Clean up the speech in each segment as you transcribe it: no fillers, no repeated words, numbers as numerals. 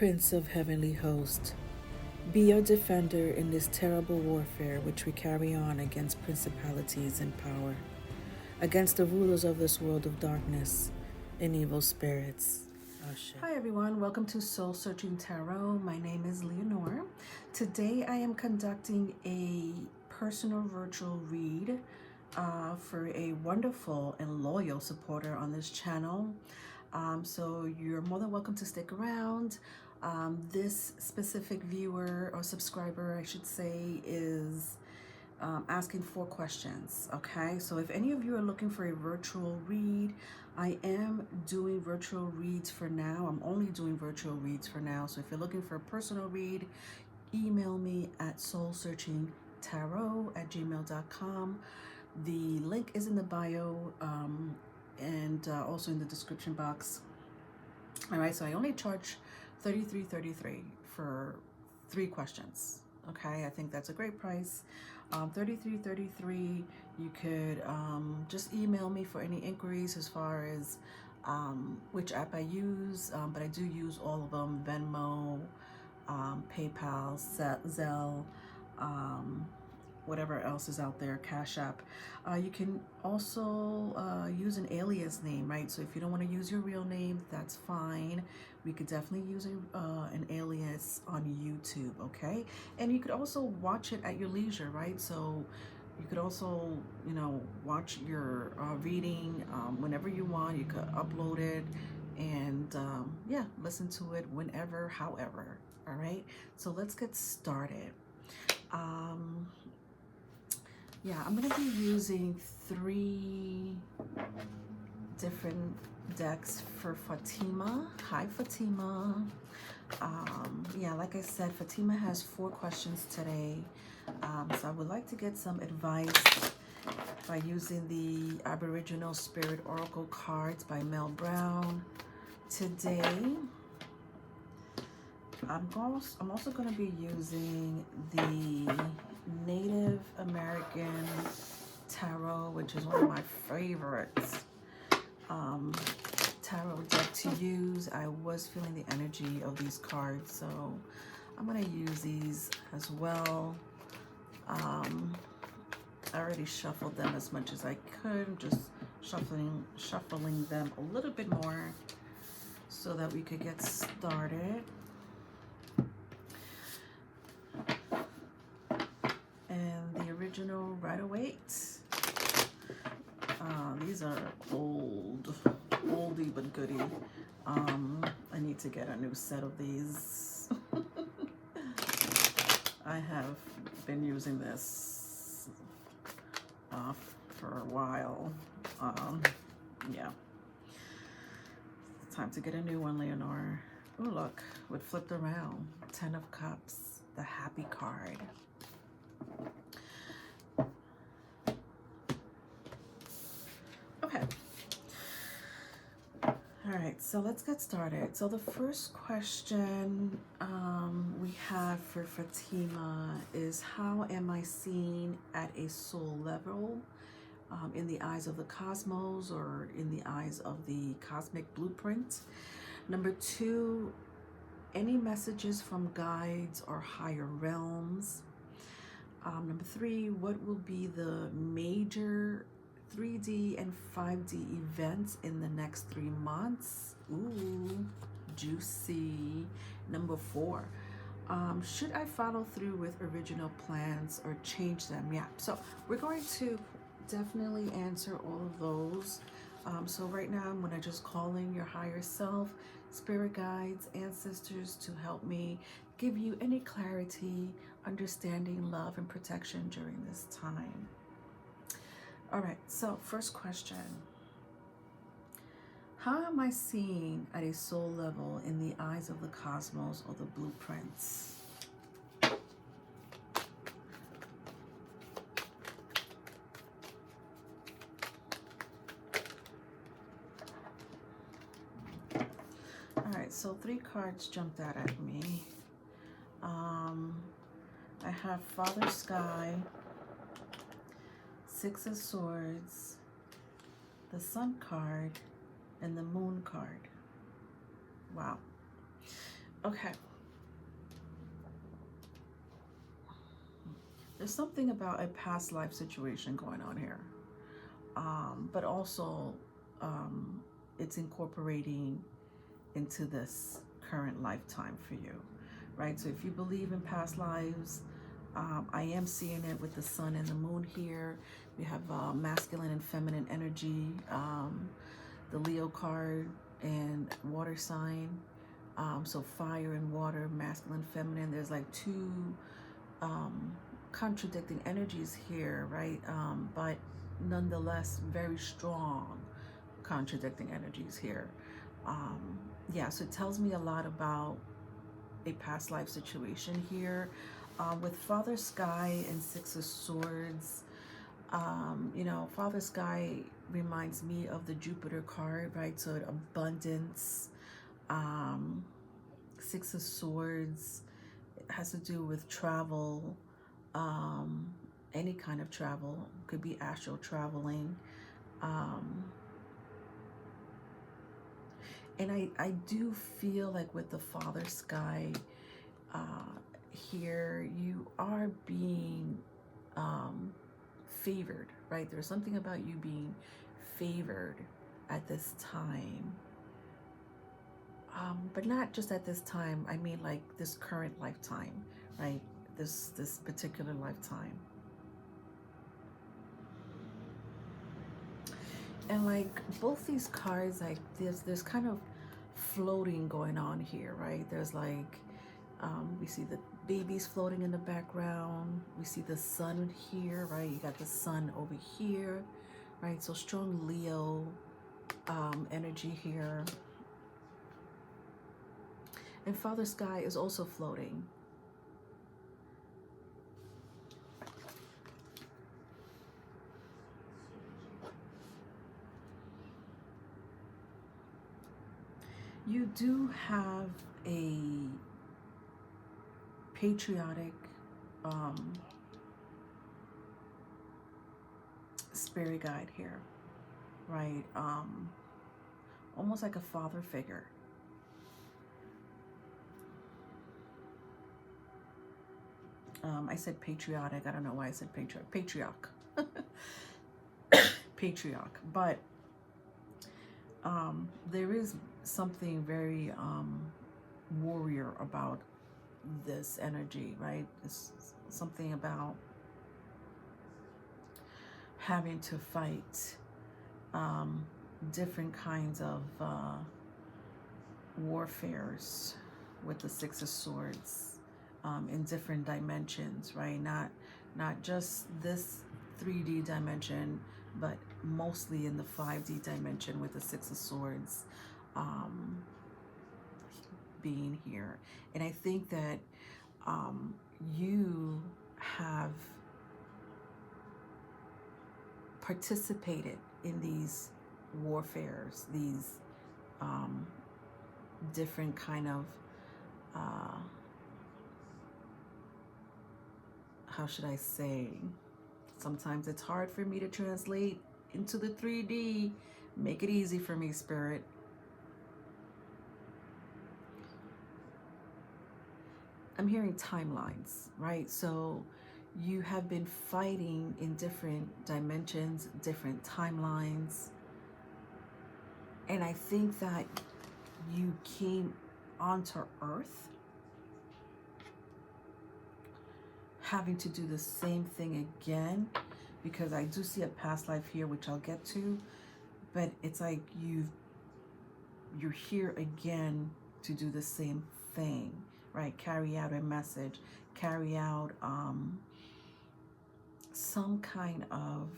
Prince of heavenly host, be your defender in this terrible warfare which we carry on against principalities and power, against the rulers of this world of darkness and evil spirits. Ashe. Hi everyone, welcome to Soul Searching Tarot. My name is Leonore. Today I am conducting a personal virtual read for a wonderful and loyal supporter on this channel. So you're more than welcome to stick around. This specific viewer or subscriber, I should say, is asking 4 questions. Okay, so if any of you are looking for a virtual read, I am doing virtual reads for now. I'm only doing virtual reads for now. So if you're looking for a personal read, email me at soulsearchingtarot@gmail.com. The link is in the bio and also in the description box. All right, so I only charge $33.33 for 3 questions. Okay, I think that's a great price. $33.33. You could just email me for any inquiries as far as which app I use, but I do use all of them: Venmo, PayPal, Zelle, whatever else is out there, Cash App. You can also use an alias name, right? So if you don't want to use your real name, that's fine. We could definitely use an alias on YouTube, okay? And you could also watch it at your leisure, right? So you could also, you know, watch your reading whenever you want. You could upload it and yeah, listen to it whenever, however, all right? So let's get started. Yeah, I'm going to be using 3 different decks for Fatima. Hi, Fatima. Yeah, like I said, Fatima has 4 questions today. So I would like to get some advice by using the Aboriginal Spirit Oracle cards by Mel Brown. Today, I'm also going to be using the Native American Tarot, which is one of my favorites tarot deck to use. I was feeling the energy of these cards, so I'm going to use these as well. I already shuffled them as much as I could. I'm just shuffling them a little bit more so that we could get started. And the original Rider-Waite. These are oldie but goodie. I need to get a new set of these. I have been using this for a while. Yeah. It's time to get a new one, Leonore. Oh, look, it flipped around. 10 of Cups, the happy card. Okay. All right, so let's get started. So the first question we have for Fatima is, how am I seen at a soul level, in the eyes of the cosmos or in the eyes of the cosmic blueprint? Number 2, any messages from guides or higher realms? Number 3, what will be the major 3D and 5D events in the next 3 months? Ooh, juicy. Number 4, should I follow through with original plans or change them? Yeah, so we're going to definitely answer all of those. So right now I'm going to just call in your higher self, spirit guides, ancestors, to help me give you any clarity, understanding, love, and protection during this time. All right, so first question. How am I seen at a soul level in the eyes of the cosmos or the blueprints? All right, so 3 cards jumped out at me. I have Father Sky, 6 of Swords, the Sun card, and the Moon card. Wow. Okay. There's something about a past life situation going on here. But also it's incorporating into this current lifetime for you, right? So if you believe in past lives, I am seeing it with the sun and the moon here. We have masculine and feminine energy, the Leo card and water sign. So fire and water, masculine, feminine. There's like two contradicting energies here, right? But nonetheless, very strong contradicting energies here. Yeah, so it tells me a lot about a past life situation here. With Father Sky and Six of Swords, you know, Father Sky reminds me of the Jupiter card, right? So abundance. Six of Swords has to do with travel, any kind of travel. Could be astral traveling. And I do feel like with the Father Sky here, you are being favored, right? There's something about you being favored at this time. But not just at this time, I mean like this current lifetime, right? This particular lifetime. And like both these cards, like there's kind of floating going on here, right? There's like we see the babies floating in the background. We see the sun here, right? You got the sun over here, right? So strong Leo energy here. And Father Sky is also floating. You do have a patriotic spirit guide here, right? Almost like a father figure. I said patriotic. I don't know why I said patriarch. Patriarch. But there is something very warrior about this energy, right? It's something about having to fight different kinds of warfares with the Six of Swords in different dimensions, right? Not just this 3D dimension, but mostly in the 5D dimension with the Six of Swords being here. And I think that you have participated in these warfares, these different kind of how should I say, sometimes it's hard for me to translate into the 3D. Make it easy for me, Spirit. I'm hearing timelines, right? So you have been fighting in different dimensions, different timelines. And I think that you came onto Earth having to do the same thing again, because I do see a past life here, which I'll get to, but it's like you're here again to do the same thing, right? Carry out a message, carry out some kind of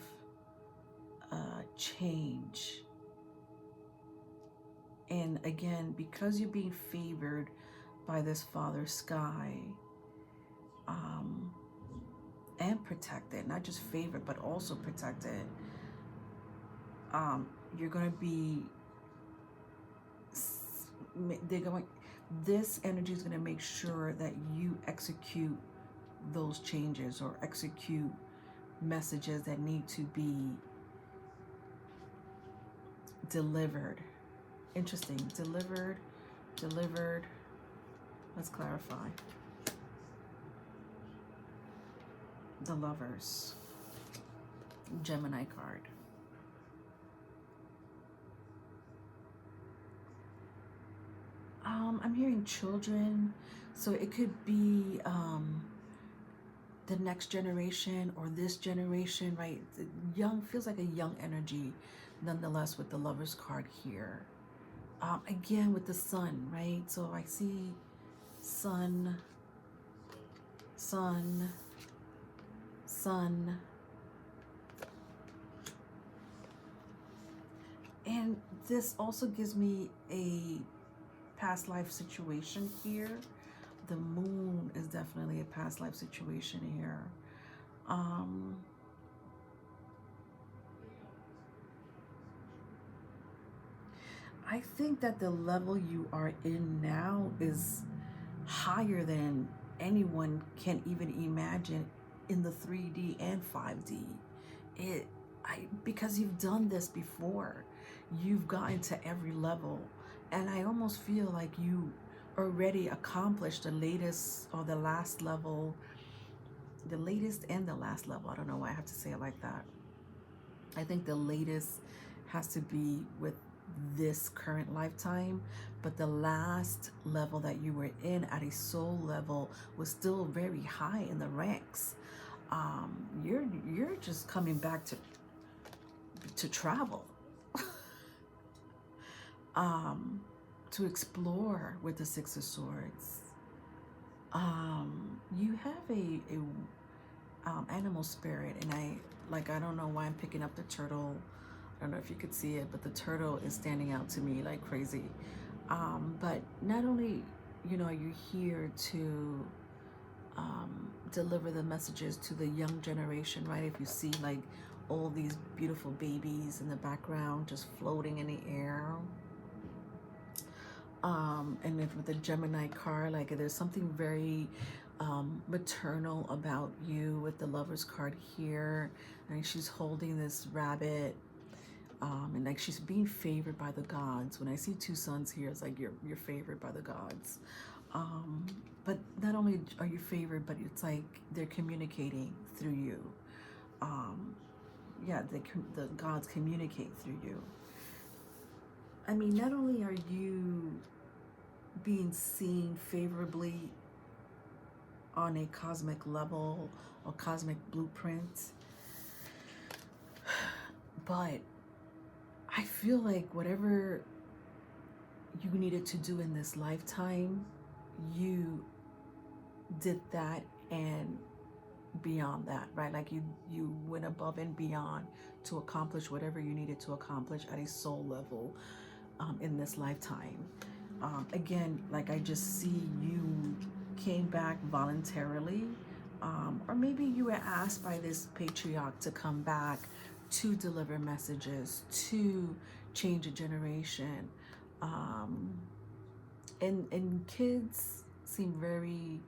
change. And again, because you're being favored by this Father Sky, and protected, not just favored, but also protected, you're going to be, this energy is going to make sure that you execute those changes or execute messages that need to be delivered. Interesting. Delivered. Let's clarify. The Lovers. Gemini card. I'm hearing children, so it could be the next generation or this generation, right? The young feels like a young energy, nonetheless, with the Lovers card here. Again, with the Sun, right? So I see Sun, Sun, Sun. And this also gives me a past life situation here. The Moon is definitely a past life situation here. I think that the level you are in now is higher than anyone can even imagine in the 3D and 5D. Because you've done this before, you've gotten to every level, and I almost feel like you already accomplished the latest or the last level, the latest and the last level. I don't know why I have to say it like that. I think the latest has to be with this current lifetime, but the last level that you were in at a soul level was still very high in the ranks. You're just coming back to travel, to explore with the Six of Swords. You have a animal spirit, and I don't know why I'm picking up the turtle. I don't know if you could see it, but the turtle is standing out to me like crazy. But not only, are you here to deliver the messages to the young generation, right? If you see like all these beautiful babies in the background just floating in the air. And with the Gemini card, like there's something very maternal about you with the Lovers card here. And she's holding this rabbit, and like she's being favored by the gods. When I see two suns here, it's like you're favored by the gods. But not only are you favored, but it's like they're communicating through you. Yeah, the gods communicate through you. I mean, not only are you being seen favorably on a cosmic level or cosmic blueprint, but I feel like whatever you needed to do in this lifetime, you did that and beyond that, right? Like you went above and beyond to accomplish whatever you needed to accomplish at a soul level in this lifetime. Again, like I just see you came back voluntarily, or maybe you were asked by this patriarch to come back to deliver messages, to change a generation. And kids seem very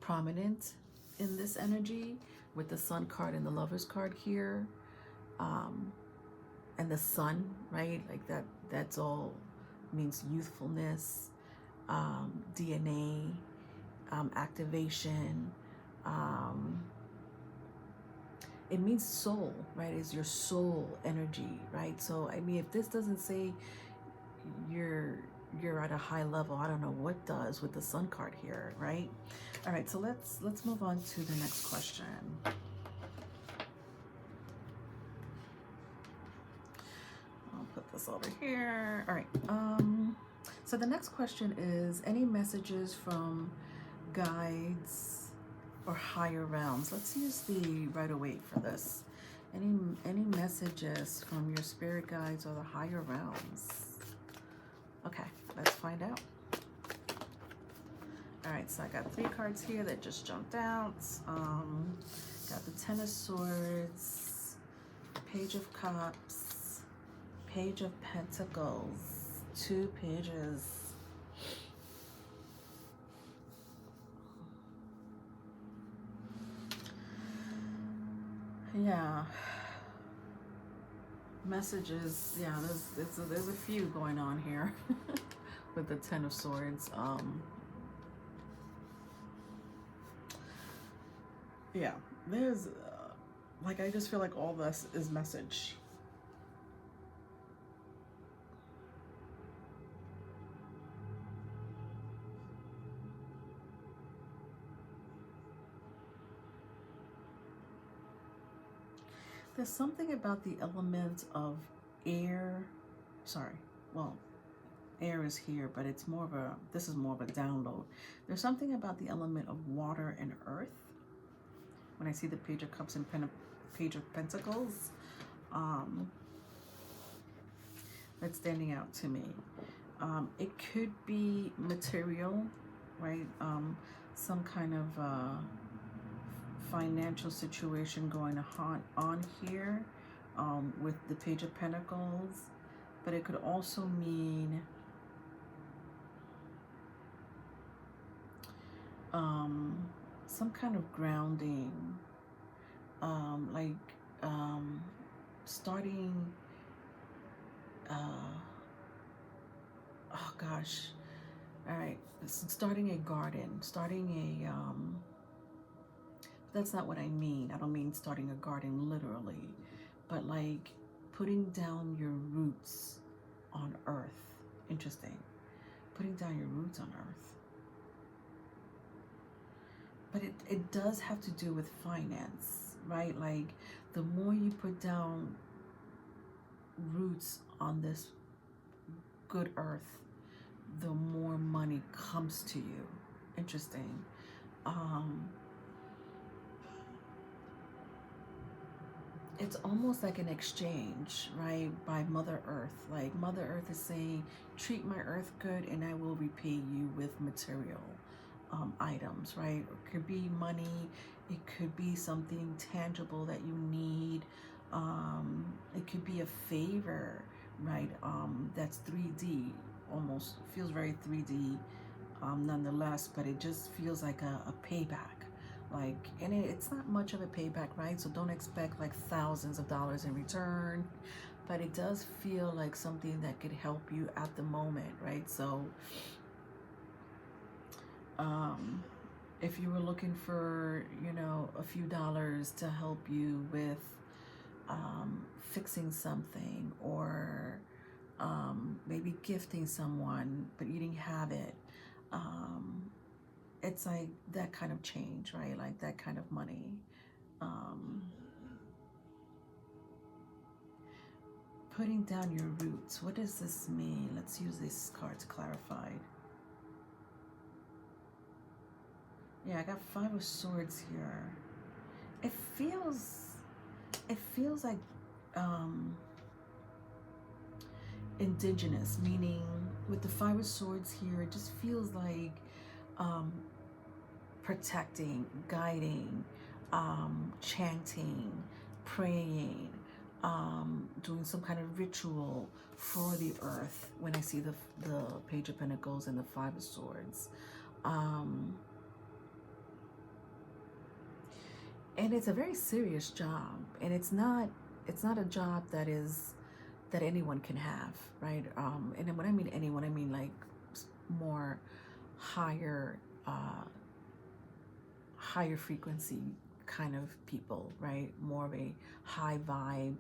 prominent in this energy with the Sun card and the Lovers card here. And the Sun, right? Like that's all means youthfulness, DNA, activation. It means soul, right? It's your soul energy, right? So I mean, if this doesn't say you're at a high level, I don't know what does with the Sun card here, right? All right, so let's move on to the next question. I'll put this over here. All right. So the next question is, any messages from guides or higher realms? Let's use the Rider-Waite for this. Any messages from your spirit guides or the higher realms? Okay, let's find out. All right, so I got 3 cards here that just jumped out. Got the Ten of Swords, Page of Cups, Page of Pentacles, 2 pages. Yeah, messages. Yeah, there's a few going on here. with the Ten of Swords. Yeah, there's like, I just feel like all this is message. There's something about the element of air. Sorry, well, air is here, but it's more of a, this is more of a download. There's something about the element of water and earth. When I see the Page of Cups and Page of Pentacles, that's standing out to me. It could be material, right? Some kind of financial situation going on here with the Page of Pentacles, but it could also mean some kind of grounding, starting, oh gosh, all right, starting a garden, starting a, that's not what I mean. I don't mean starting a garden literally, but like putting down your roots on earth. Interesting. Putting down your roots on earth. But it does have to do with finance, right? Like the more you put down roots on this good earth, the more money comes to you. Interesting. It's almost like an exchange, right? By Mother Earth. Like Mother Earth is saying, treat my earth good and I will repay you with material items, right? It could be money, it could be something tangible that you need, it could be a favor, right? That's 3D, almost feels very 3D nonetheless, but it just feels like a payback. Like, and it's not much of a payback, right? So don't expect like thousands of dollars in return, but it does feel like something that could help you at the moment, right? So if you were looking for, you know, a few dollars to help you with fixing something, or maybe gifting someone, but you didn't have it, it's like that kind of change, right? Like that kind of money. Putting down your roots. What does this mean? Let's use this card to clarify. Yeah, I got Five of Swords here. It feels like indigenous, meaning with the Five of Swords here, it just feels like protecting, guiding, chanting, praying, doing some kind of ritual for the earth when I see the Page of Pentacles and the Five of Swords. And it's a very serious job, and it's not a job that anyone can have, right? And then when I mean anyone, I mean like more higher frequency kind of people, right? More of a high vibe,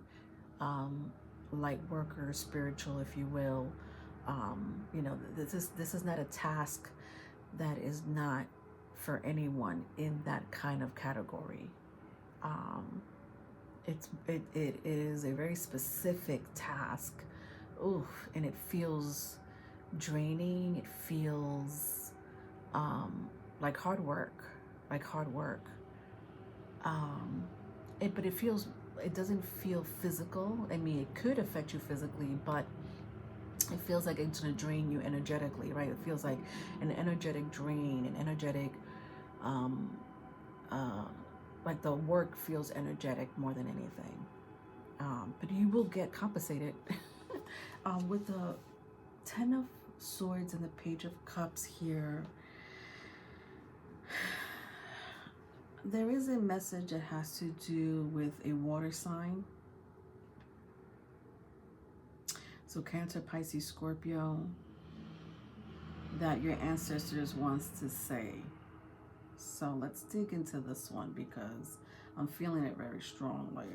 light worker, spiritual, if you will. You know, this is not a task that is not for anyone in that kind of category. It is a very specific task. Ooh, and it feels draining. It feels like hard work, but it doesn't feel physical. I mean, it could affect you physically, but it feels like it's going to drain you energetically, right? It feels like an energetic drain, an energetic, like the work feels energetic more than anything. But you will get compensated. With the Ten of Swords and the Page of Cups here, there is a message that has to do with a water sign. So Cancer, Pisces, Scorpio. that your ancestors wants to say. So let's dig into this one because I'm feeling it very strongly.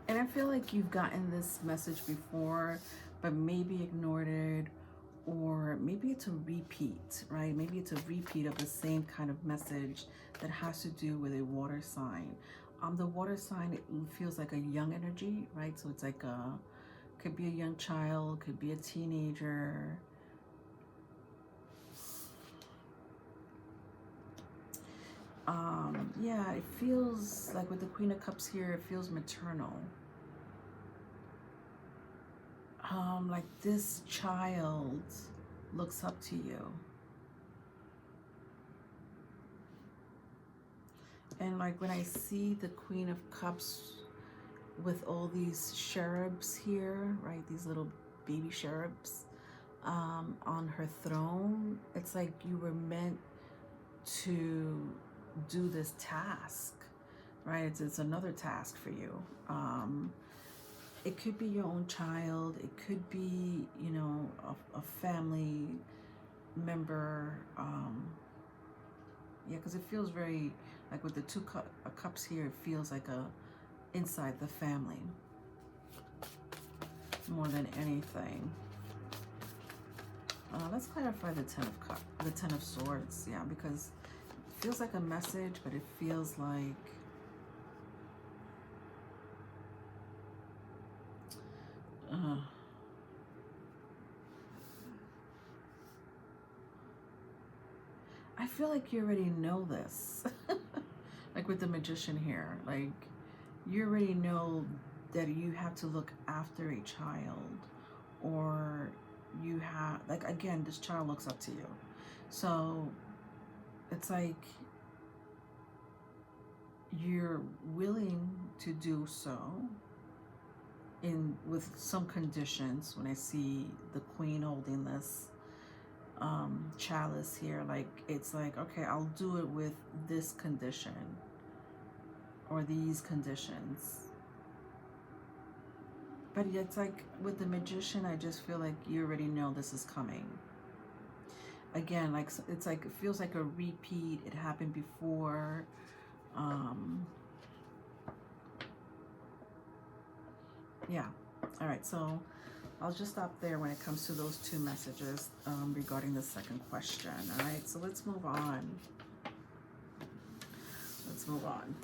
And I feel like you've gotten this message before, but maybe ignored it, or maybe it's a repeat, right? Maybe it's a repeat of the same kind of message that has to do with a water sign. The water sign, it feels like a young energy, right? So it's like could be a young child, could be a teenager. Yeah, it feels like with the Queen of Cups here, it feels maternal. Like this child looks up to you. And like when I see the Queen of Cups with all these cherubs here, right? These little baby cherubs on her throne, it's like you were meant to do this task, right? It's another task for you. It could be your own child. It could be, you know, a family member. Yeah, because it feels very, like with the two cups here, it feels like inside the family more than anything. Let's clarify the Ten of Swords. Yeah, because it feels like a message, but it feels like I feel like you already know this. Like with the Magician here, like you already know that you have to look after a child, or you have, like, again, this child looks up to you. So it's like you're willing to do so with some conditions. When I see the Queen holding this chalice here, like it's like, okay, I'll do it with this condition or these conditions. But it's like with the Magician, I just feel like you already know this is coming. Again, like it's like, it feels like a repeat. It happened before. Yeah. All right, so I'll just stop there when it comes to those two messages regarding the second question. All right, so let's move on. Let's move on.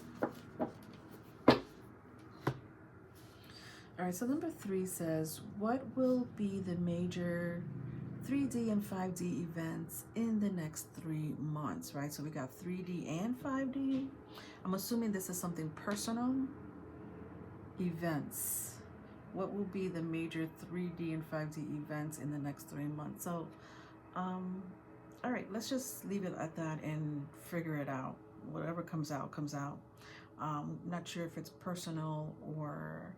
All right, so number 3 says, what will be the major 3D and 5D events in the next 3 months, right? So we got 3D and 5D. I'm assuming this is something personal. Events. What will be the major 3D and 5D events in the next 3 months? So, all right, let's just leave it at that and figure it out. Whatever comes out, comes out. Not sure if it's personal or,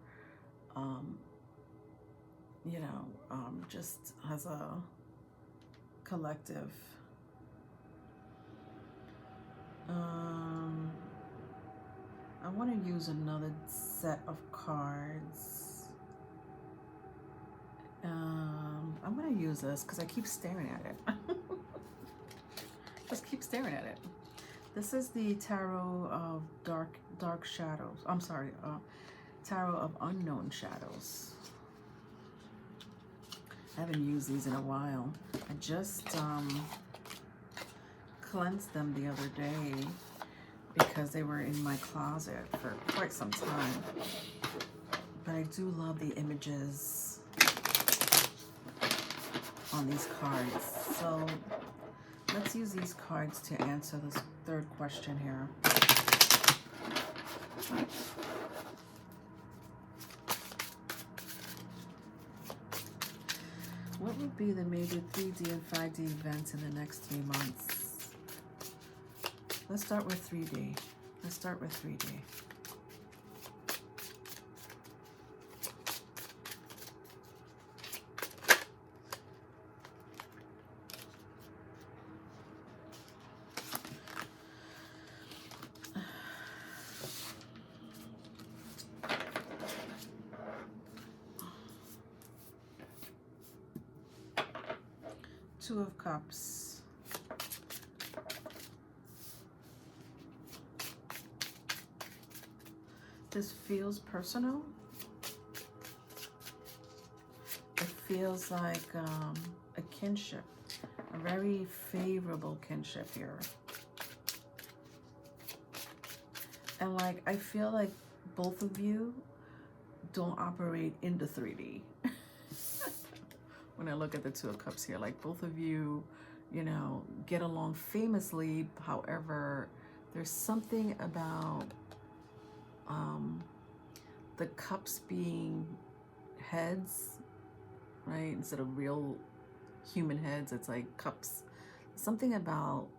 you know, just as a collective. I want to use another set of cards. I'm going to use this because I keep staring at it. Just keep staring at it. This is the Tarot of Dark Shadows. I'm sorry, Tarot of Unknown Shadows. I haven't used these in a while. I just cleansed them the other day because they were in my closet for quite some time. But I do love the images on these cards. So let's use these cards to answer this third question here. What would be the major 3D and 5D events in the next 3 months? Let's start with 3D. Let's start with 3D. Two of Cups. This feels personal. It feels like a kinship, a very favorable kinship here. And like, I feel like both of you don't operate in the 3D. When I look at the Two of Cups here, like both of you, you know, get along famously. However, there's something about the cups being heads, right? Instead of real human heads, it's like cups. Something about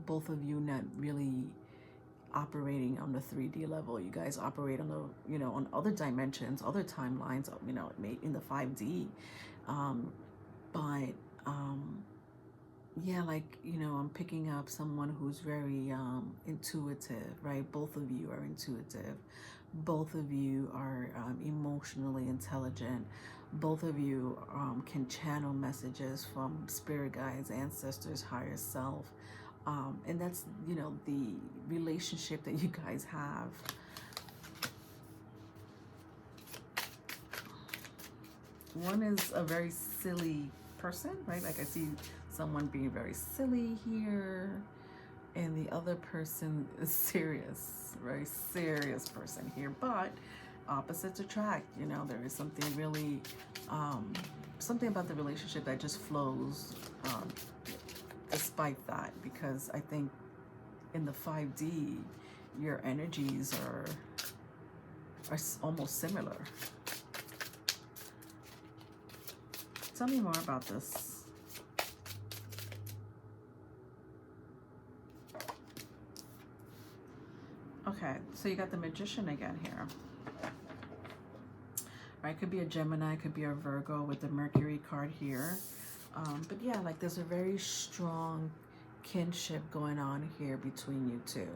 both of you not really operating on the 3D level. You guys operate on the, you know, on other dimensions, other timelines, you know, in the 5D. Yeah, like, you know, I'm picking up someone who's very intuitive, right? Both of you are intuitive. Both of you are emotionally intelligent. Both of you can channel messages from spirit guides, ancestors, higher self. And that's, you know, the relationship that you guys have. One is a very silly person, right? Like I see someone being very silly here. And the other person is serious, very serious person here. But opposites attract, you know, there is something really, something about the relationship that just flows despite that. Because I think in the 5D, your energies are almost similar. Tell me more about this. Okay, so you got the Magician again here. Right, could be a Gemini, could be a Virgo with the Mercury card here. But yeah, like there's a very strong kinship going on here between you two.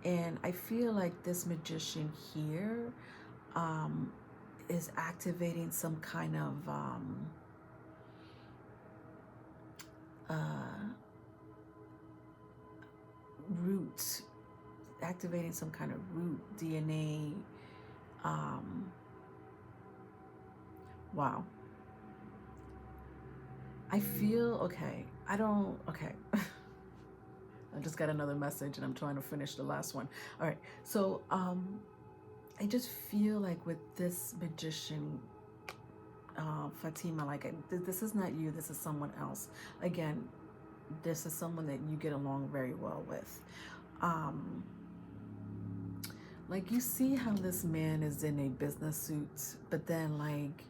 And I feel like this Magician here is activating some kind of root, activating some kind of root DNA. Wow. I feel, okay, okay. I just got another message and I'm trying to finish the last one. All right, so I just feel like with this Magician, Fatima, like this is not you, this is someone else. Again, this is someone that you get along very well with. Like you see how this man is in a business suit, but then like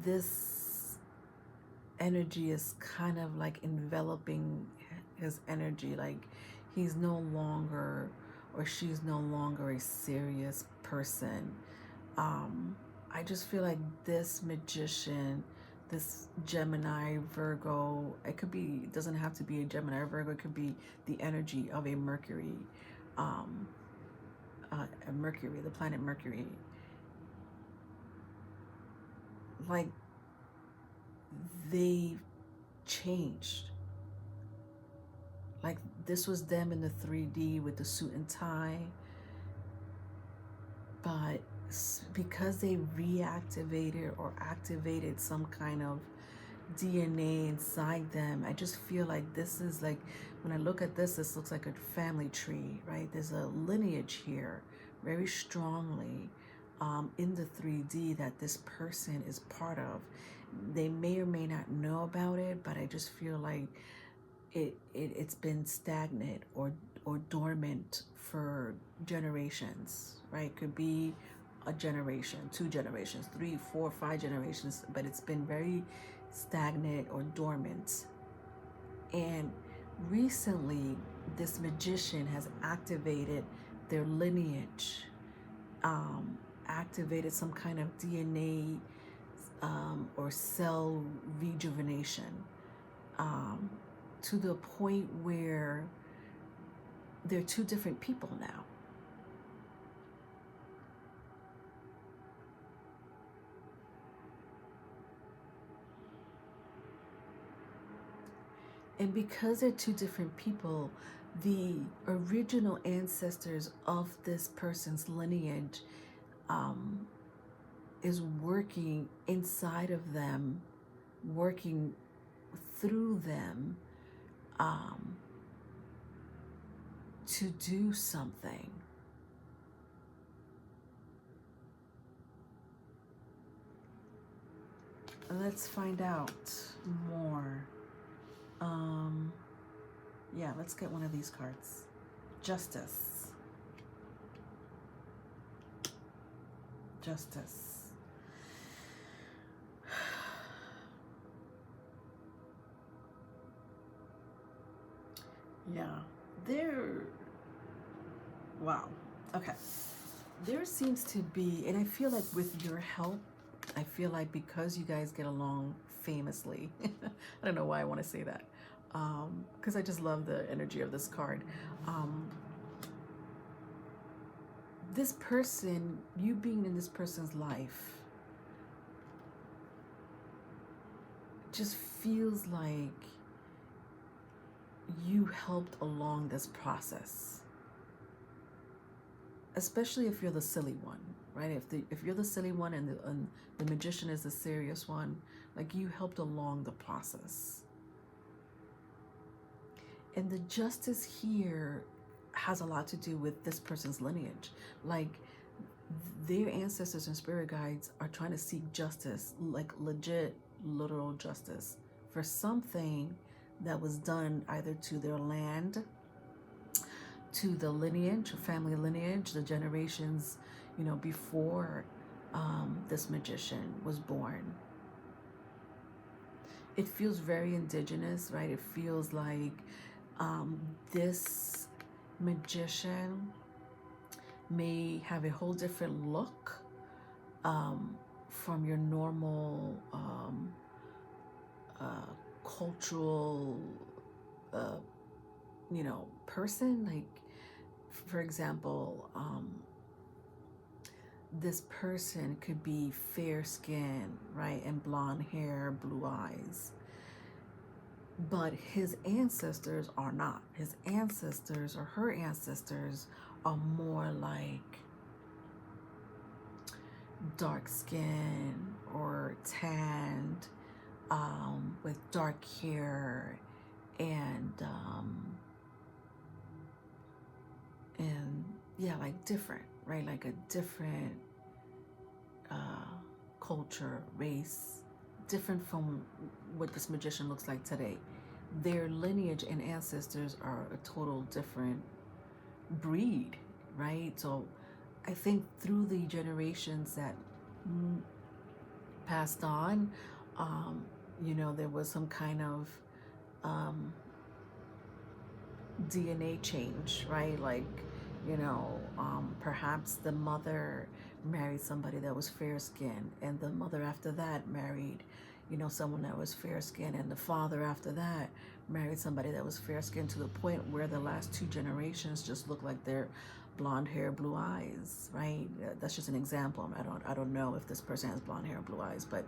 this energy is kind of like enveloping his energy. Like he's no longer, or she's no longer a serious person. I just feel like this Magician, this Gemini, Virgo, it doesn't have to be a Gemini or Virgo, it could be the energy of a Mercury, the planet Mercury. Like they've changed. Like this was them in the 3D with the suit and tie, but because they reactivated or activated some kind of DNA inside them, I just feel like this is like, when I look at this, this looks like a family tree, right? There's a lineage here very strongly in the 3D that this person is part of. They may or may not know about it, but I just feel like it's been stagnant or dormant for generations, right? Could be a generation, 2 generations, 3, 4, 5 generations, but it's been very stagnant or dormant. And recently, this Magician has activated their lineage, activated some kind of DNA or cell rejuvenation, to the point where they're 2 different people now. And because they're two different people, the original ancestors of this person's lineage is working inside of them, working through them to do something. Let's find out more. Yeah, let's get one of these cards. Justice. Justice. Yeah, wow. Okay. There seems to be, and I feel like with your help, I feel like because you guys get along famously, I don't know why I want to say that, because I just love the energy of this card. This person, you being in this person's life, just feels like you helped along this process, especially if you're the silly one, right? If you're the silly one and the magician is the serious one, like you helped along the process. And the justice here has a lot to do with this person's lineage. Like their ancestors and spirit guides are trying to seek justice, like legit, literal justice for something that was done either to their land, to the lineage, family lineage, the generations, before this magician was born. It feels very indigenous, right? It feels like this magician may have a whole different look from your normal cultural person. Like, for example, this person could be fair skin, right, and blonde hair, blue eyes, but his ancestors are not. His ancestors or her ancestors are more like dark skin or tanned, with dark hair and yeah, like different, right? Like a different culture, race, different from what this magician looks like today. Their lineage and ancestors are a total different breed, right? So I think through the generations that passed on, there was some kind of DNA change, right? Like, perhaps the mother married somebody that was fair skinned, and the mother after that married, someone that was fair skinned, and the father after that married somebody that was fair skinned, to the point where the last two generations just look like they're blonde hair, blue eyes, right? That's just an example. I don't know if this person has blonde hair and blue eyes, but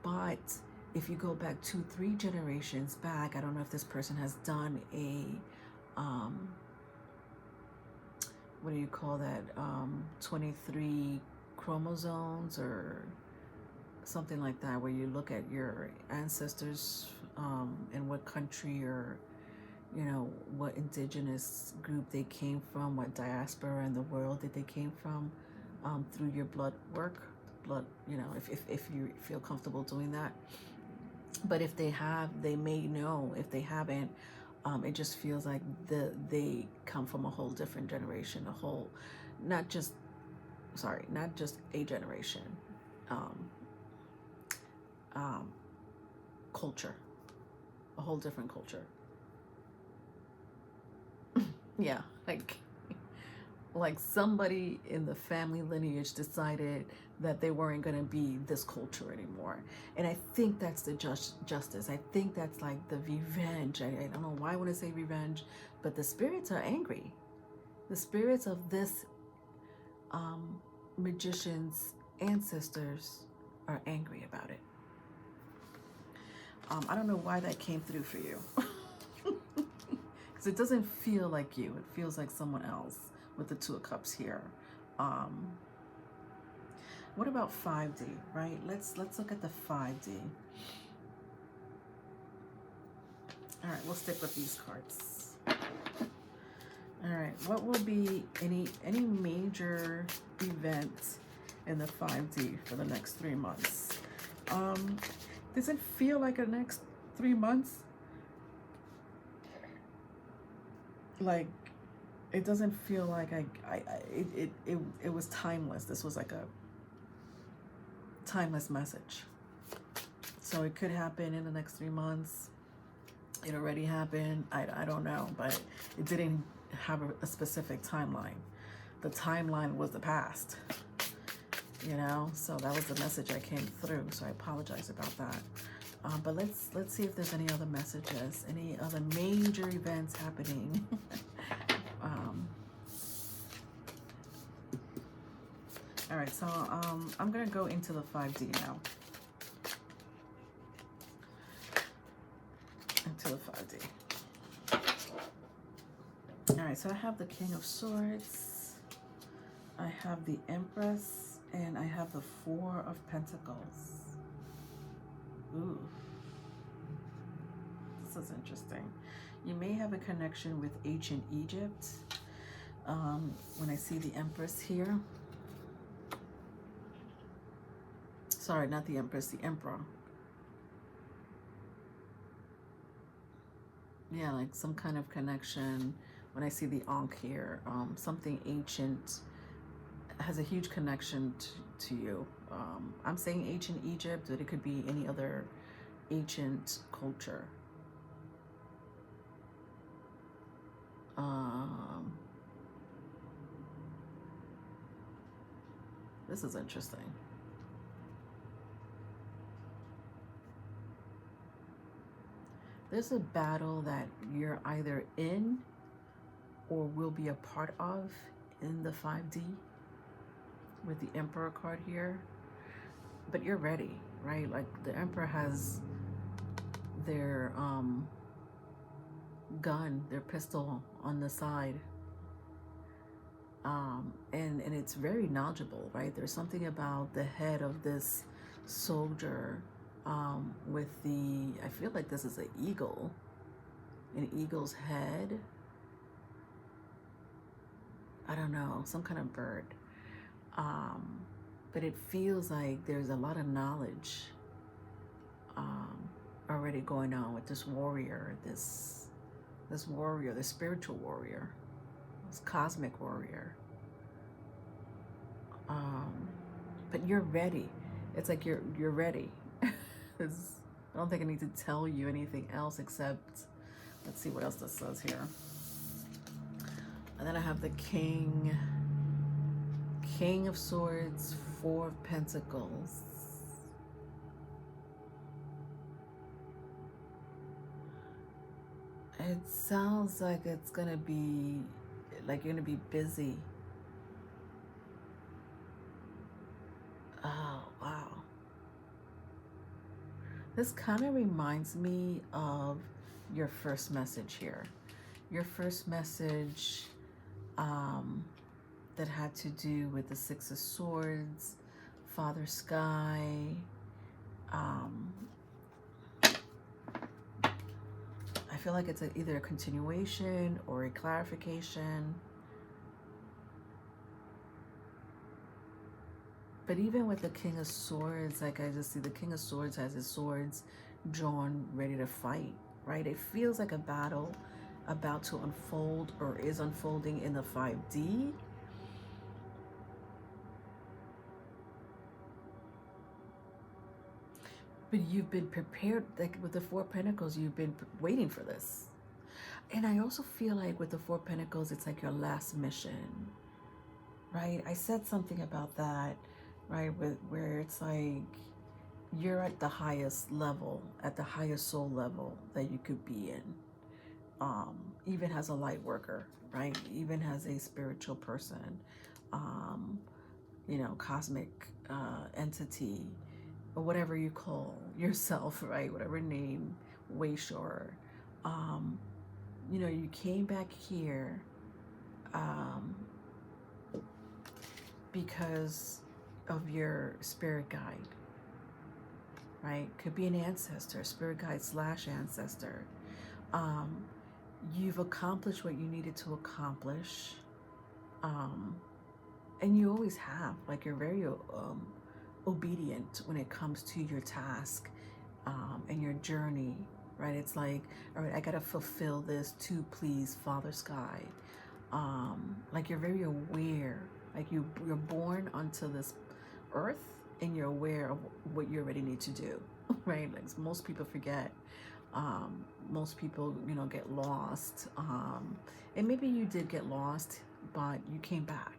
but if you go back 2-3 generations back, I don't know if this person has done a what do you call that, 23 chromosomes or something like that, where you look at your ancestors and what country or what indigenous group they came from, what diaspora in the world that they came from, through your blood work, if you feel comfortable doing that. But if they have, they may know. If they haven't, it just feels like they come from a whole different generation, not just a generation, culture, a whole different culture. Yeah, like somebody in the family lineage decided that they weren't going to be this culture anymore. And I think that's the justice. I think that's like the revenge. I don't know why I want to say revenge, but the spirits are angry. The spirits of this magician's ancestors are angry about it. I don't know why that came through for you. Because it doesn't feel like you. It feels like someone else with the Two of Cups here. What about 5D, right? Let's look at the 5D. All right, we'll stick with these cards. All right, what will be any major events in the 5D for the next 3 months? Does it feel like the next 3 months? Like, it doesn't feel like it was timeless. This was like a timeless message. So it could happen in the next 3 months. It already happened. I don't know, but it didn't have a specific timeline. The timeline was the past, you know. So that was the message that came through. So I apologize about that. But let's see if there's any other messages, any other major events happening. All right, so I'm gonna go into the 5D now. Into the 5D. All right, so I have the King of Swords, I have the Empress, and I have the Four of Pentacles. Ooh, this is interesting. You may have a connection with ancient Egypt. When I see the Empress here. Sorry, not the Empress, the Emperor. Yeah, like some kind of connection. When I see the Ankh here, something ancient has a huge connection to you. I'm saying ancient Egypt, but it could be any other ancient culture. This is interesting. There's a battle that you're either in or will be a part of in the 5D with the Emperor card here. But you're ready, right? Like the Emperor has their gun, their pistol on the side. And it's very knowledgeable, right? There's something about the head of this soldier with the, I feel like this is an eagle's head. I don't know, some kind of bird. But it feels like there's a lot of knowledge already going on with this warrior, this warrior, this spiritual warrior, this cosmic warrior. But you're ready. It's like you're ready. I don't think I need to tell you anything else except, let's see what else this says here. And then I have the King of Swords, Four of Pentacles. It sounds like it's gonna be, like you're gonna be busy. Oh, wow. This kind of reminds me of your first message here. Your first message that had to do with the Six of Swords, Father Sky. I feel like it's either a continuation or a clarification. But even with the King of Swords, like I just see the King of Swords has his swords drawn, ready to fight, right? It feels like a battle about to unfold or is unfolding in the 5D. But you've been prepared, like with the Four of Pentacles, you've been waiting for this. And I also feel like with the Four of Pentacles, it's like your last mission, right? I said something about that, right? Where it's like you're at the highest level, at the highest soul level that you could be in. Even as a light worker, right? Even as a spiritual person, you know, cosmic entity. or whatever you call yourself, right? Whatever name, Wayshorer. Um, you know, you came back here um, because of your spirit guide, right? Could be an ancestor, spirit guide slash ancestor. Um, you've accomplished what you needed to accomplish. Um, and you always have, like, you're very obedient when it comes to your task and your journey, right? It's like, all right, I gotta fulfill this to please Father Sky. Like, you're very aware, like you're born onto this earth and you're aware of what you already need to do, right? Like most people forget. Most people, you know, get lost. And maybe you did get lost, but you came back.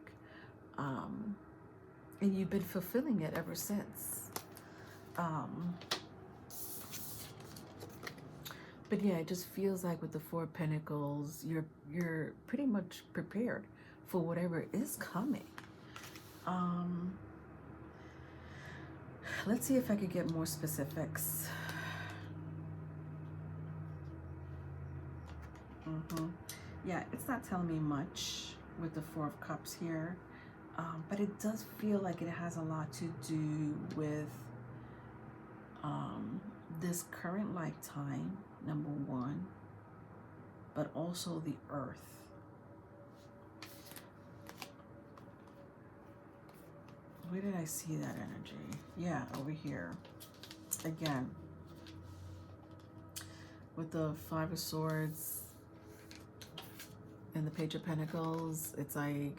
And you've been fulfilling it ever since. But yeah, it just feels like with the Four of Pentacles, you're pretty much prepared for whatever is coming. Let's see if I could get more specifics. Yeah, it's not telling me much with the Four of Cups here, but it does feel like it has a lot to do with this current lifetime, number one, but also the earth. Where did I see that energy? Yeah, over here. Again, with the Five of Swords and the Page of Pentacles, it's like,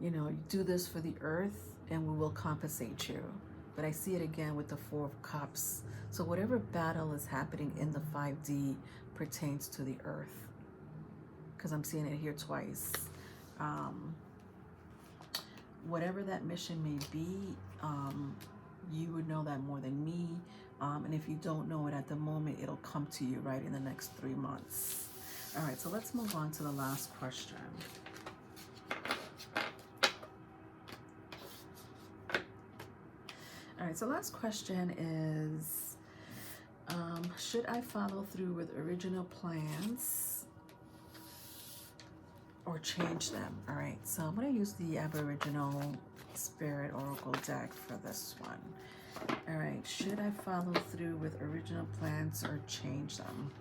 you know, you do this for the earth and we will compensate you. But I see it again with the Four of Cups. So whatever battle is happening in the 5D pertains to the earth, because I'm seeing it here twice. Whatever that mission may be, you would know that more than me. And if you don't know it at the moment, it'll come to you right in the next 3 months. All right, so let's move on to the last question. All right, so last question is, should I follow through with original plans or change them? All right, so I'm going to use the Aboriginal Spirit Oracle deck for this one. All right, should I follow through with original plans or change them?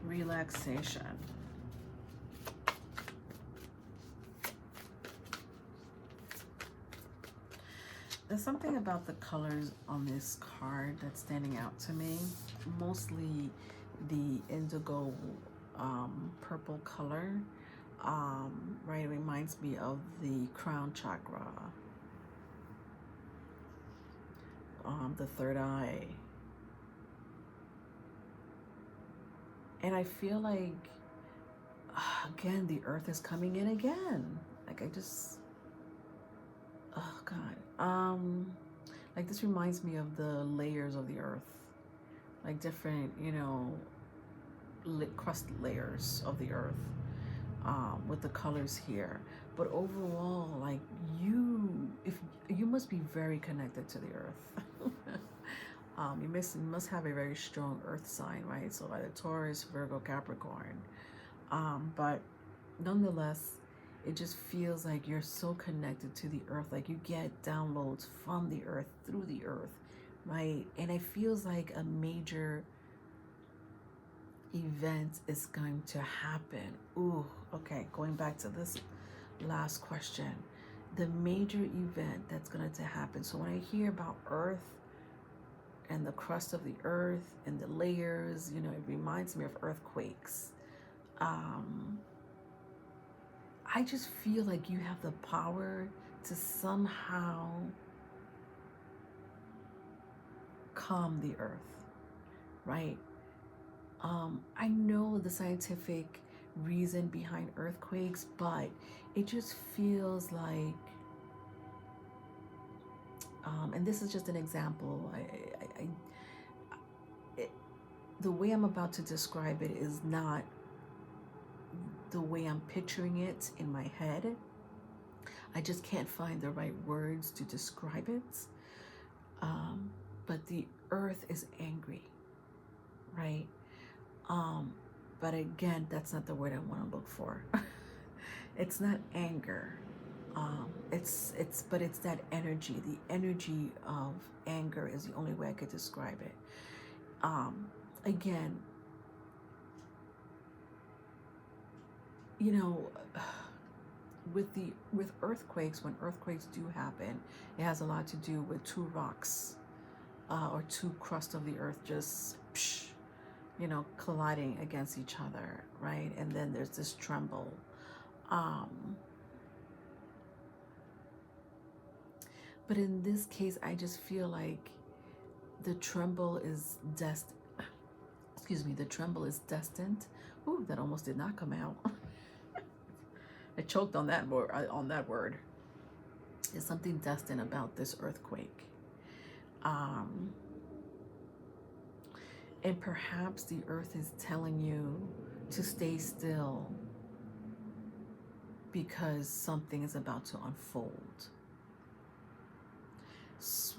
Relaxation. There's something about the colors on this card that's standing out to me. Mostly the indigo purple color. Right, it reminds me of the crown chakra. The third eye. And I feel like, again, the earth is coming in again. Like I just, oh God. Like this reminds me of the layers of the earth. Like different, you know, crust layers of the earth. With the colors here. But overall, like you must be very connected to the earth. You must have a very strong earth sign, right? So either Taurus, Virgo, Capricorn. But nonetheless, it just feels like you're so connected to the earth. Like you get downloads from the earth, through the earth, right? And it feels like a major event is going to happen. Ooh, okay, going back to this last question. The major event that's going to happen. So when I hear about earth, and the crust of the earth and the layers, you know, it reminds me of earthquakes. I just feel like you have the power to somehow calm the earth, right? I know the scientific reason behind earthquakes, but it just feels like And this is just an example. The way I'm about to describe it is not the way I'm picturing it in my head. I just can't find the right words to describe it. But the earth is angry, right? But again, that's not the word I want to look for. It's not anger. But it's that energy. The energy of anger is the only way I could describe it. Again, you know, with earthquakes, when earthquakes do happen, it has a lot to do with two rocks or two crusts of the earth just, you know, colliding against each other, right? And then there's this tremble. But in this case, I just feel like the tremble is destined. The tremble is destined. Ooh, that almost did not come out. I choked on that word. There's something destined about this earthquake. And perhaps the earth is telling you to stay still because something is about to unfold,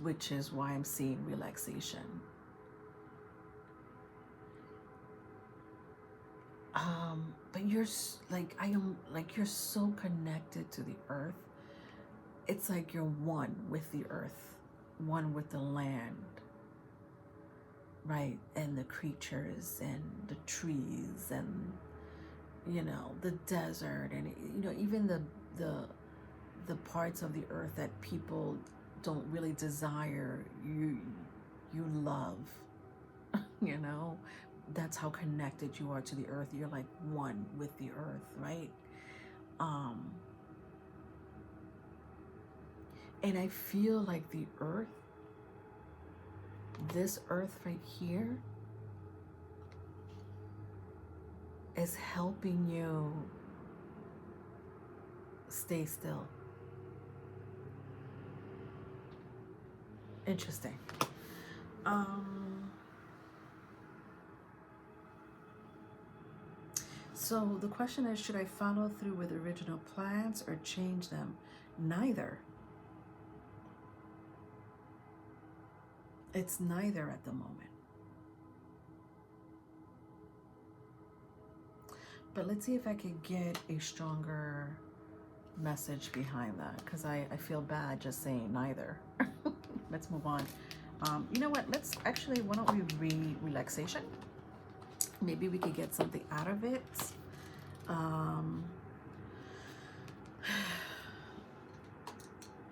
which is why I'm seeing relaxation. But you're you're so connected to the earth. It's like you're one with the earth, one with the land, right? And the creatures and the trees and, you know, the desert and, you know, even the parts of the earth that people don't really desire, you love. You know, that's how connected you are to the earth. You're like one with the earth, right? And I feel like the earth, this earth right here, is helping you stay still. Interesting. So the question is, should I follow through with original plans or change them? Neither. It's neither at the moment. But let's see if I could get a stronger message behind that, because I feel bad just saying neither. Let's move on. You know what? Let's actually, why don't we read relaxation? Maybe we could get something out of it.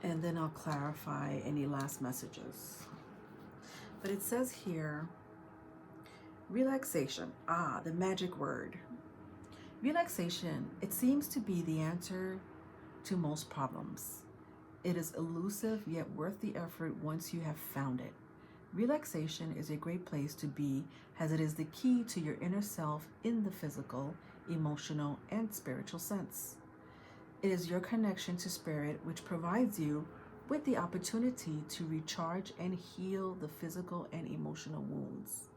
And then I'll clarify any last messages. But it says here, relaxation. The magic word. Relaxation, it seems to be the answer to most problems. It is elusive yet worth the effort once you have found it. Relaxation is a great place to be, as it is the key to your inner self in the physical, emotional, and spiritual sense. It is your connection to spirit which provides you with the opportunity to recharge and heal the physical and emotional wounds.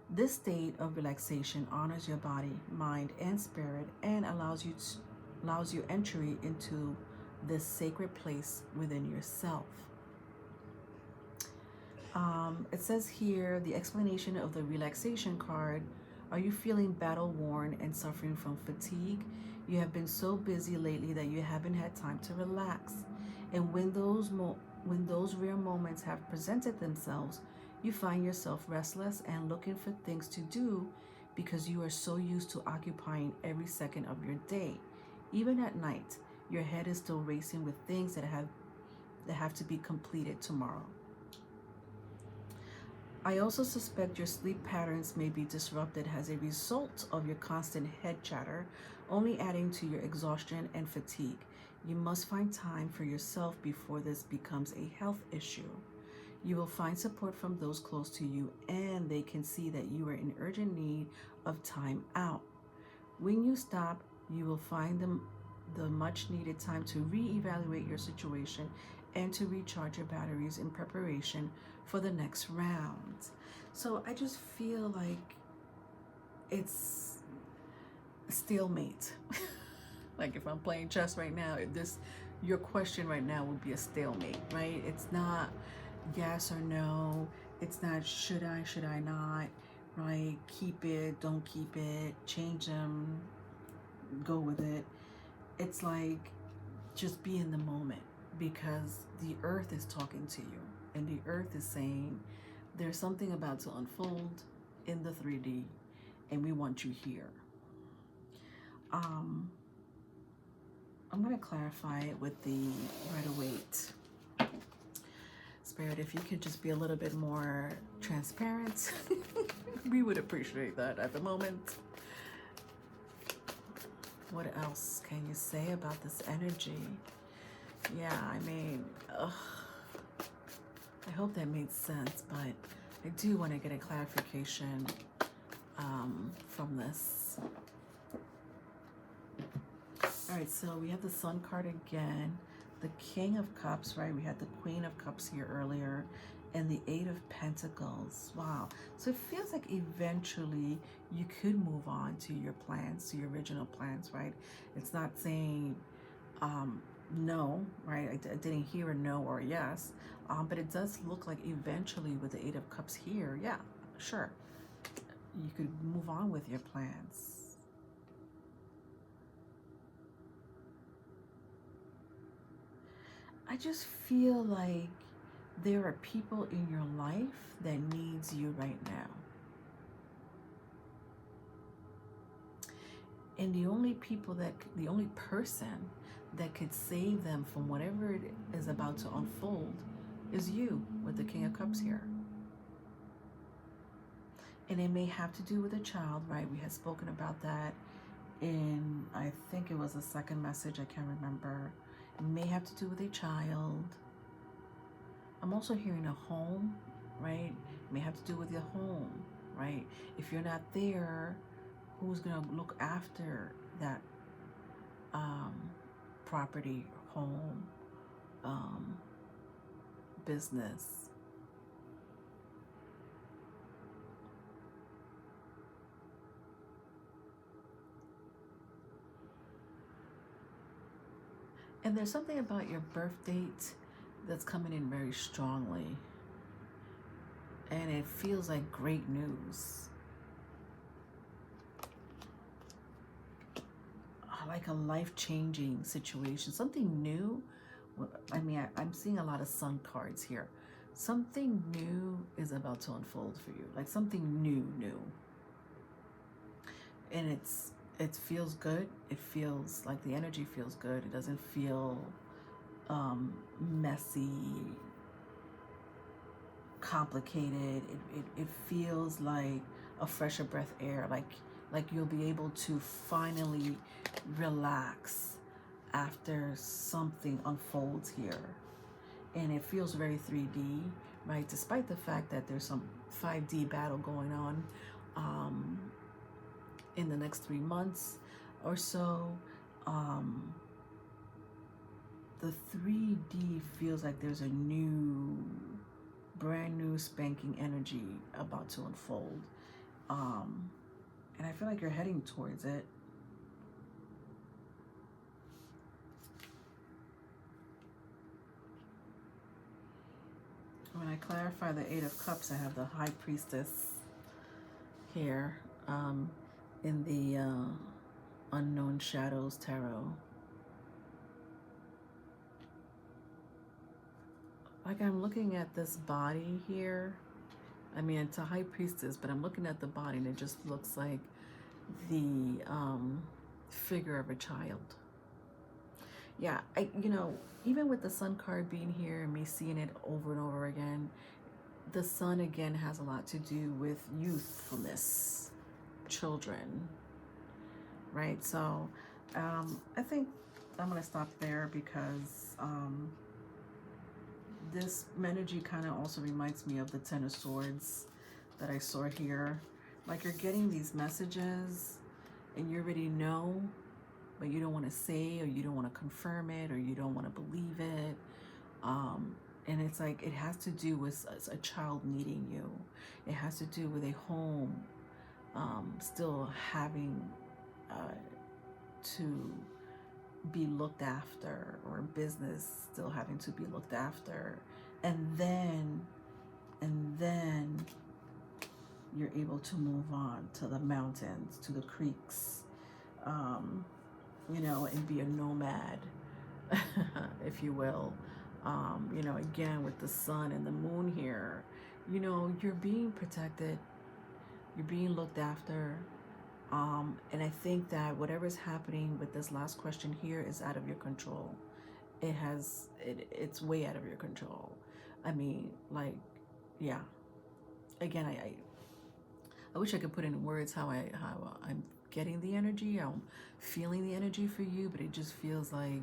This state of relaxation honors your body, mind, and spirit, and allows you entry into this sacred place within yourself. It says here, the explanation of the relaxation card. Are you feeling battle-worn and suffering from fatigue? You have been so busy lately that you haven't had time to relax. And when those rare moments have presented themselves, you find yourself restless and looking for things to do because you are so used to occupying every second of your day. Even at night, your head is still racing with things that have to be completed tomorrow. I also suspect your sleep patterns may be disrupted as a result of your constant head chatter, only adding to your exhaustion and fatigue. You must find time for yourself before this becomes a health issue. You will find support from those close to you, and they can see that you are in urgent need of time out. When you stop, you will find the much needed time to reevaluate your situation and to recharge your batteries in preparation for the next round. So I just feel like it's a stalemate. Like if I'm playing chess right now, your question right now would be a stalemate, right? It's not yes or no. It's not should I not, right? Keep it, don't keep it, change them, go with it. It's like just be in the moment, because the earth is talking to you, and the earth is saying there's something about to unfold in the 3D, and we want you here. I'm going to clarify it with the Rider-Waite. Spirit, if you could just be a little bit more transparent, we would appreciate that at the moment. What else can you say about this energy? Yeah, I mean, I hope that made sense, but I do want to get a clarification from this. All right, so we have the Sun card again, the King of Cups, right? We had the Queen of Cups here earlier, and the Eight of Pentacles. Wow. So it feels like eventually you could move on to your plans, to your original plans, right? It's not saying no, right? I didn't hear a no or a yes, but it does look like eventually with the Eight of Cups here, yeah, sure, you could move on with your plans. I just feel like there are people in your life that needs you right now. And the only person that could save them from whatever it is about to unfold is you, with the King of Cups here. And it may have to do with a child, right? We had spoken about that in, I think it was the second message, I can't remember. It may have to do with a child. I'm also hearing a home, right? It may have to do with your home, right? If you're not there, who's gonna look after that property, home, business? And there's something about your birth date that's coming in very strongly. And it feels like great news. Like a life-changing situation, something new. I mean, I'm seeing a lot of Sun cards here. Something new is about to unfold for you, like something new. And it feels good. It feels like the energy feels good. It doesn't feel messy, complicated. It feels like a fresher breath air, like you'll be able to finally relax after something unfolds here. And it feels very 3D, right? Despite the fact that there's some 5D battle going on in the next 3 months or so, the 3D feels like there's a brand new spanking energy about to unfold. And I feel like you're heading towards it. When I clarify the Eight of Cups, I have the High Priestess here in the Unknown Shadows Tarot. Like I'm looking at this body here. I mean, it's a High Priestess, but I'm looking at the body and it just looks like the figure of a child. Yeah, even with the Sun card being here and me seeing it over and over again, the Sun again has a lot to do with youthfulness, children, right? So I think I'm going to stop there, because this energy kind of also reminds me of the Ten of Swords that I saw here. Like you're getting these messages and you already know, but you don't want to say, or you don't want to confirm it, or you don't want to believe it, And it's like it has to do with a child needing you. It has to do with a home still having to be looked after, or a business still having to be looked after. And then you're able to move on to the mountains, to the creeks, you know, and be a nomad, if you will. You know, again, with the sun and the moon here, you know, you're being protected, you're being looked after. And I think that whatever's happening with this last question here is out of your control. It's way out of your control. I mean, like, yeah. Again, I wish I could put in words how I'm getting the energy, how I'm feeling the energy for you, but it just feels like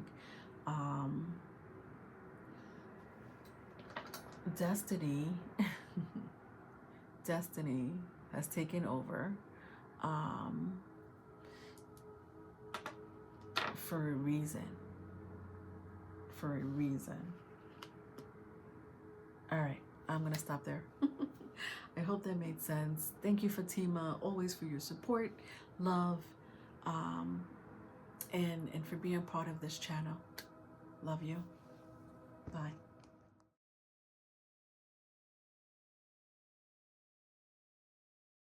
destiny destiny has taken over for a reason. For a reason. All right, I'm gonna stop there. I hope that made sense. Thank you, Fatima, always for your support, love, and for being part of this channel. Love you. Bye.